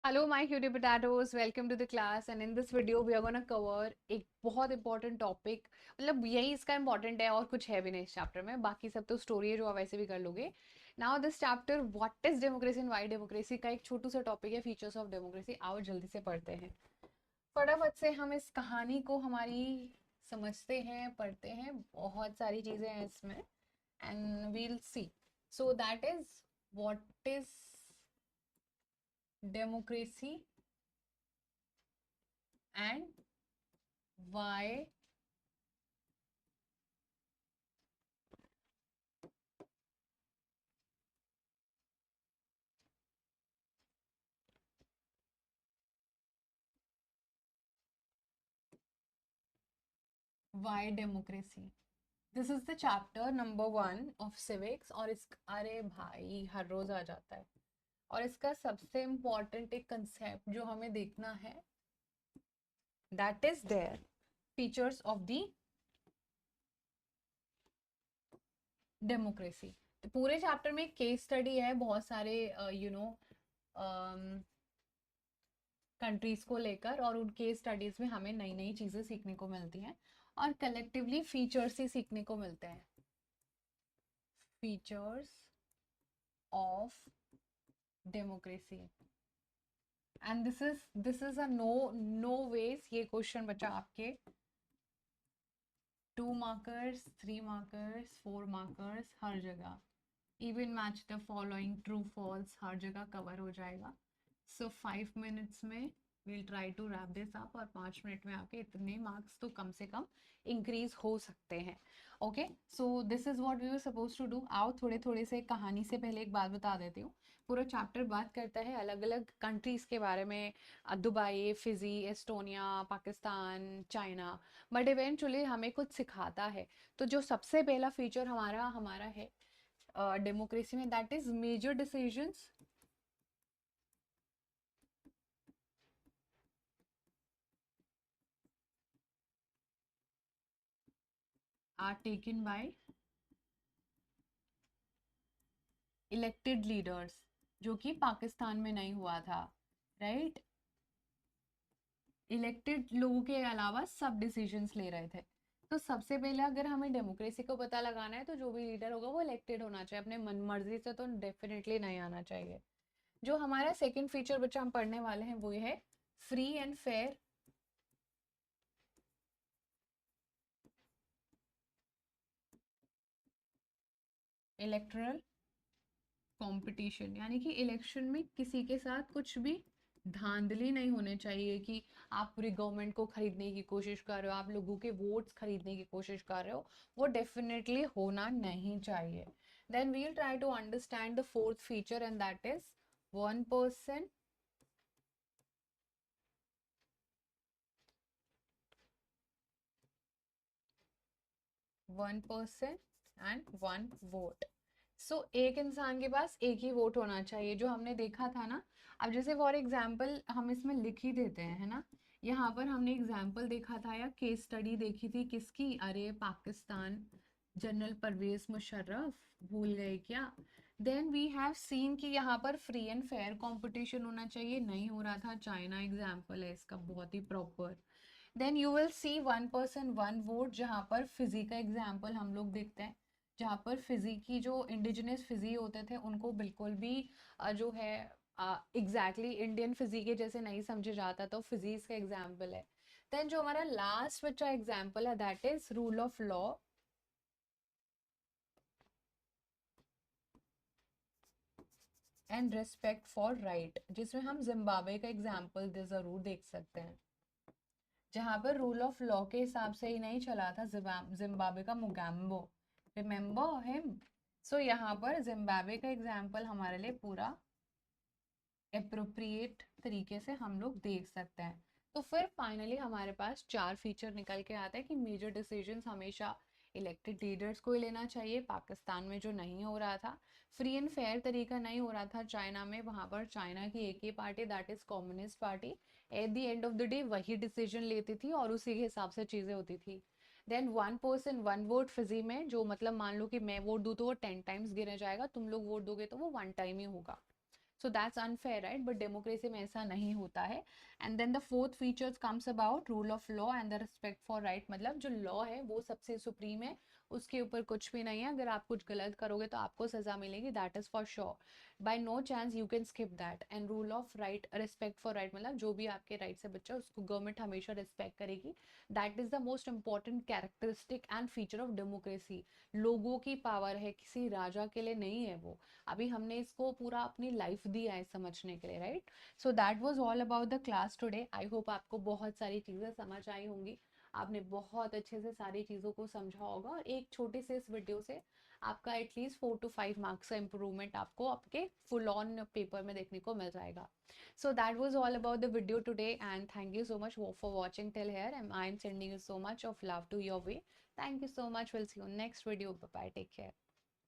Hello, my cutie potatoes. Welcome to the class. And in this video, we are gonna cover एक बहुत important topic. मतलब यही इसका important है और कुछ है भी नहीं इस chapter में. बाकी सब तो story है जो आप वैसे भी कर लोगे. Now this chapter, what is democracy and why democracy का एक छोटू सा topic है features of democracy. आओ जल्दी से पढ़ते हैं. फटाफट से हम इस कहानी को हमारी समझते हैं, पढ़ते हैं. बहुत सारी चीजें हैं इसमें. And we'll see. So that is what is democracy and why democracy. This is the chapter number 1 of civics. और इस अरे भाई हर रोज आ जाता है. और इसका सबसे इम्पोर्टेंट एक कंसेप्ट जो हमें देखना है, that is there features of the democracy. तो पूरे चैप्टर में केस स्टडी है बहुत सारे कंट्रीज को लेकर, और उन केस स्टडीज में हमें नई नई चीजें सीखने को मिलती हैं और कलेक्टिवली फीचर्स ही सीखने को मिलते हैं. Features of democracy. And this is a no ways. ये क्वेश्चन बचा आपके 2 मार्कर्स, 3 मार्कर्स, 4 मार्कर्स, हर जगह. Even match the following, true false, हर जगह कवर हो जाएगा. सो 5 मिनट्स में we'll try to wrap this up. और 5 मिनट में आपके इतने मार्क्स तो कम से कम इंक्रीज हो सकते हैं. Okay, so this is what we were suppose to do. आओ थोड़े थोड़े से कहानी से पहले एक बात बता देती हूँ. पूरा चैप्टर बात करता है अलग अलग कंट्रीज के बारे में. Dubai, Fiji, Estonia, Pakistan, China. But eventually हमें कुछ सिखाता है. तो जो सबसे पहला फीचर हमारा हमारा है डेमोक्रेसी में, that is major decisions are taken by elected leaders. जो कि पाकिस्तान में नहीं हुआ था, राइट. इलेक्टेड लोगों के अलावा सब डिसीजंस ले रहे थे. तो सबसे पहले अगर हमें डेमोक्रेसी को पता लगाना है तो जो भी लीडर होगा वो इलेक्टेड होना चाहिए. अपने मन मर्जी से तो डेफिनेटली नहीं आना चाहिए. जो हमारा सेकंड फीचर बच्चा हम पढ़ने वाले हैं वो है free and fair electoral competition. यानी कि इलेक्शन में किसी के साथ कुछ भी धांधली नहीं होने चाहिए कि आप पूरी गवर्नमेंट को खरीदने की कोशिश कर रहे हो, आप लोगों के वोट्स खरीदने की कोशिश कर रहे हो. वो डेफिनेटली होना नहीं चाहिए. Then we'll try to understand the fourth feature and that is 1 person 1 person एंड 1 vote. सो एक इंसान के पास एक ही वोट होना चाहिए, जो हमने देखा था ना. अब जैसे फॉर एग्जाम्पल हम इसमें लिख ही देते हैं, है ना. यहाँ पर हमने एग्जाम्पल देखा था या केस स्टडी देखी थी किसकी, अरे पाकिस्तान, जनरल परवेज मुशर्रफ, भूल गए क्या. देन वी हैव सीन कि यहाँ पर फ्री एंड फेयर कंपटीशन होना चाहिए, नहीं हो रहा था. चाइना एग्जाम्पल है इसका बहुत ही proper. Then you will see 1 person 1 vote, जहाँ पर फिजी का एग्जाम्पल हम लोग देखते हैं, जहाँ पर फिजी की जो इंडिजिनस फिजी होते थे उनको बिल्कुल भी जो है एग्जैक्टली इंडियन फिजी के जैसे नहीं समझे जाता, तो फिजीज का एग्जाम्पल है. देन जो हमारा लास्ट बच्चा एग्जाम्पल है that is rule of law and respect for right, जिसमें हम जिम्बाब्वे का एग्जाम्पल जरूर देख सकते हैं, जहां पर रूल ऑफ लॉ के हिसाब से ही नहीं चला था जिम्बाब्वे का मुगाम्बो. Remember him. सो यहाँ पर जिम्बाब्वे का एग्जाम्पल हमारे लिए पूरा अप्रोप्रिएट तरीके से हम लोग देख सकते हैं. तो फिर फाइनली हमारे पास 4 फीचर निकल के आता है कि मेजर डिसीजंस हमेशा इलेक्टेड लीडर्स को ही लेना चाहिए. पाकिस्तान में जो नहीं हो रहा था, फ्री एंड फेयर तरीका नहीं हो रहा था चाइना में, वहां पर चाइना की एक ही party that is communist party at the end of the day वही डिसीजन लेती थी और उसी के हिसाब से चीजें होती थी. देन 1 person 1 vote फिजी में, जो मतलब मान लो कि मैं वोट दूँ तो वो 10 times गिना जाएगा, तुम लोग वोट दोगे तो वो 1 time ही होगा. So that's unfair, right? But democracy में ऐसा नहीं होता है. And then the fourth features comes about rule of law and the respect for right. मतलब जो लॉ है वो सबसे सुप्रीम है, उसके ऊपर कुछ भी नहीं है. अगर आप कुछ गलत करोगे तो आपको सजा मिलेगी, that is for sure. By no chance you can skip that. And rule of right, respect for right, मतलब जो भी आपके राइट से बच्चा उसको गवर्नमेंट हमेशा रिस्पेक्ट करेगी. That is the most important characteristic and feature of democracy. लोगों की पावर है, किसी राजा के लिए नहीं है वो. अभी हमने इसको पूरा अपनी लाइफ दिया है समझने के लिए, right? So that was all about the class today. I hope आपको बहुत सारी चीज़ें समझ आई होंगी. आपने बहुत अच्छे से सारी चीज़ों को समझा होगा, और एक छोटे से इस वीडियो से आपका एटलीस्ट 4 to 5 मार्क्स का इंप्रूवमेंट आपको आपके फुल ऑन पेपर में देखने को मिल जाएगा. So that was all about the video today, and thank you so much for watching till here, and I'm sending you so much of love to your way. Thank you so much. We'll see you next video. Bye bye. Take care.